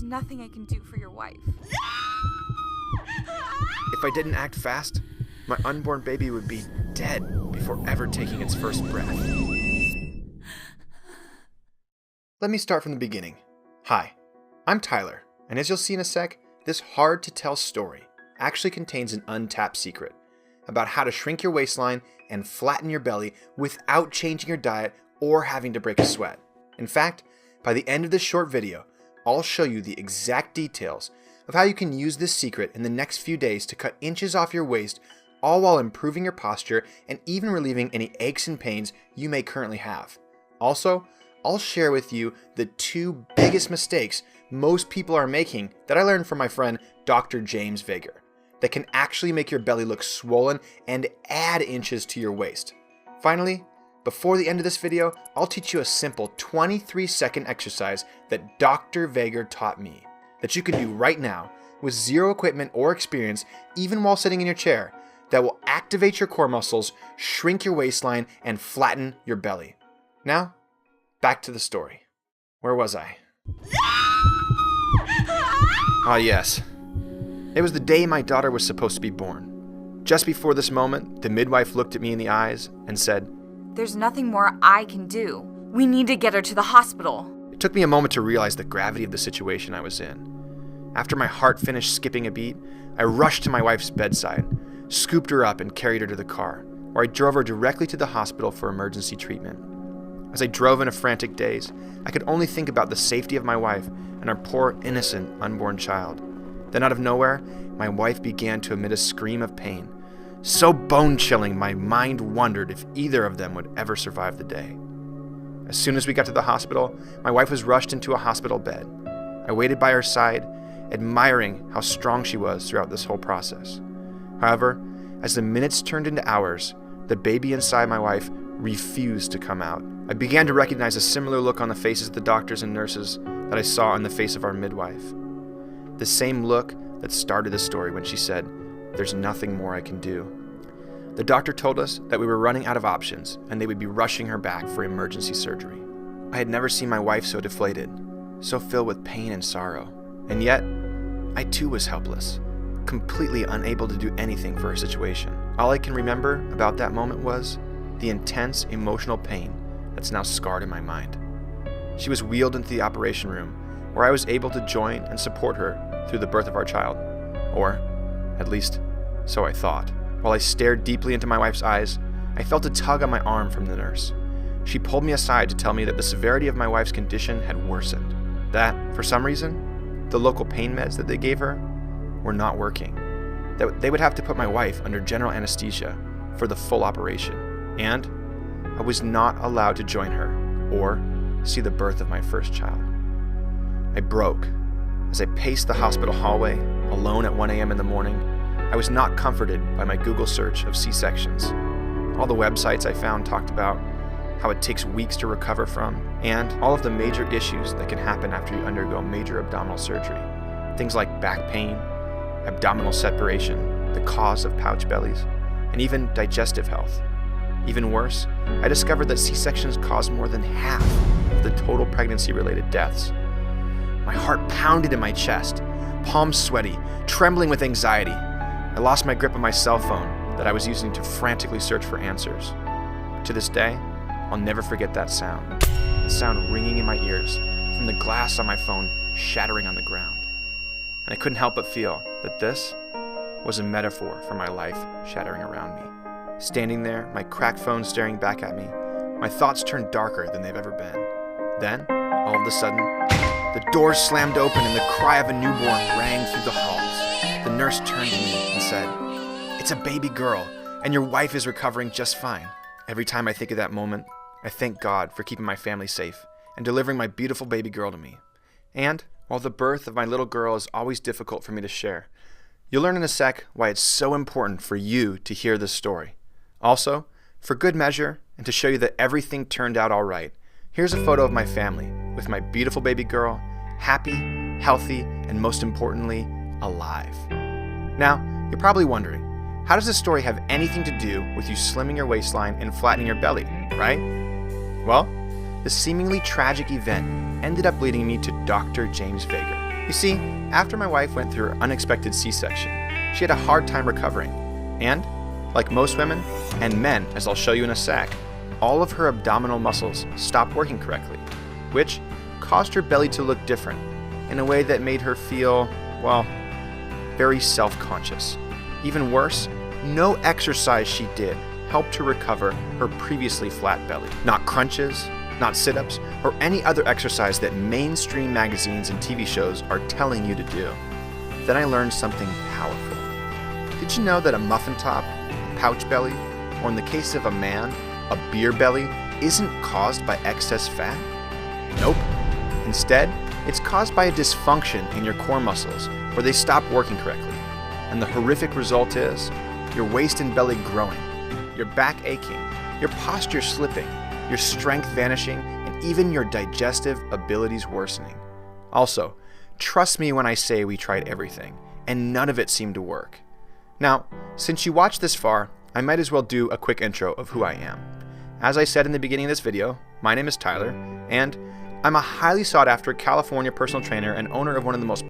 nothing I can do for your wife. If I didn't act fast, my unborn baby would be dead before ever taking its first breath. Let me start from the beginning. Hi, I'm Tyler, and as you'll see in a sec, this hard-to-tell story actually contains an untapped secret about how to shrink your waistline and flatten your belly without changing your diet or having to break a sweat. In fact, by the end of this short video, I'll show you the exact details of how you can use this secret in the next few days to cut inches off your waist, all while improving your posture and even relieving any aches and pains you may currently have. Also, I'll share with you the 2 biggest mistakes most people are making that I learned from my friend Dr. James Vager that can actually make your belly look swollen and add inches to your waist. Finally, before the end of this video, I'll teach you a simple 23-second exercise that Dr. Vager taught me that you can do right now with zero equipment or experience, even while sitting in your chair, that will activate your core muscles, shrink your waistline, and flatten your belly. Now, back to the story. Where was I? Ah, yes. It was the day my daughter was supposed to be born. Just before this moment, the midwife looked at me in the eyes and said, "There's nothing more I can do. We need to get her to the hospital." It took me a moment to realize the gravity of the situation I was in. After my heart finished skipping a beat, I rushed to my wife's bedside, scooped her up and carried her to the car, where I drove her directly to the hospital for emergency treatment. As I drove in a frantic daze, I could only think about the safety of my wife and our poor, innocent, unborn child. Then out of nowhere, my wife began to emit a scream of pain, so bone-chilling my mind wondered if either of them would ever survive the day. As soon as we got to the hospital, my wife was rushed into a hospital bed. I waited by her side, admiring how strong she was throughout this whole process. However, as the minutes turned into hours, the baby inside my wife refused to come out. I began to recognize a similar look on the faces of the doctors and nurses that I saw on the face of our midwife. The same look that started the story when she said, "There's nothing more I can do." The doctor told us that we were running out of options and they would be rushing her back for emergency surgery. I had never seen my wife so deflated, so filled with pain and sorrow. And yet, I too was helpless, completely unable to do anything for her situation. All I can remember about that moment was the intense emotional pain that's now scarred in my mind. She was wheeled into the operation room, where I was able to join and support her through the birth of our child. Or, at least, so I thought. While I stared deeply into my wife's eyes, I felt a tug on my arm from the nurse. She pulled me aside to tell me that the severity of my wife's condition had worsened. That, for some reason, the local pain meds that they gave her were not working. That they would have to put my wife under general anesthesia for the full operation. And I was not allowed to join her or see the birth of my first child. I broke. As I paced the hospital hallway, alone at 1 a.m. in the morning, I was not comforted by my Google search of C-sections. All the websites I found talked about how it takes weeks to recover from, and all of the major issues that can happen after you undergo major abdominal surgery. Things like back pain, abdominal separation, the cause of pouch bellies, and even digestive health. Even worse, I discovered that C-sections cause more than half of the total pregnancy-related deaths. My heart pounded in my chest, palms sweaty, trembling with anxiety. I lost my grip on my cell phone that I was using to frantically search for answers. To this day, I'll never forget that sound. The sound ringing in my ears from the glass on my phone shattering on the ground. And I couldn't help but feel that this was a metaphor for my life shattering around me. Standing there, my cracked phone staring back at me, my thoughts turned darker than they've ever been. Then, all of a sudden, the door slammed open and the cry of a newborn rang through the halls. The nurse turned to me and said, "It's a baby girl, and your wife is recovering just fine." Every time I think of that moment, I thank God for keeping my family safe and delivering my beautiful baby girl to me. And while the birth of my little girl is always difficult for me to share, you'll learn in a sec why it's so important for you to hear this story. Also, for good measure, and to show you that everything turned out all right, here's a photo of my family with my beautiful baby girl, happy, healthy, and most importantly, alive. Now, you're probably wondering, how does this story have anything to do with you slimming your waistline and flattening your belly, right? Well, the seemingly tragic event ended up leading me to Dr. James Vager. You see, after my wife went through her unexpected C-section, she had a hard time recovering. And, like most women, and men, as I'll show you in a sec, all of her abdominal muscles stopped working correctly, which caused her belly to look different in a way that made her feel, well, very self-conscious. Even worse, no exercise she did helped her recover her previously flat belly. Not crunches, not sit-ups, or any other exercise that mainstream magazines and TV shows are telling you to do. Then I learned something powerful. Did you know that a muffin top, pouch belly, or in the case of a man, a beer belly, isn't caused by excess fat? Nope. Instead, it's caused by a dysfunction in your core muscles where they stop working correctly. And the horrific result is your waist and belly growing, your back aching, your posture slipping, your strength vanishing, and even your digestive abilities worsening. Also, trust me when I say we tried everything, and none of it seemed to work. Now, since you watched this far, I might as well do a quick intro of who I am. As I said in the beginning of this video, my name is Tyler, and I'm a highly sought after California personal trainer and owner of one of the most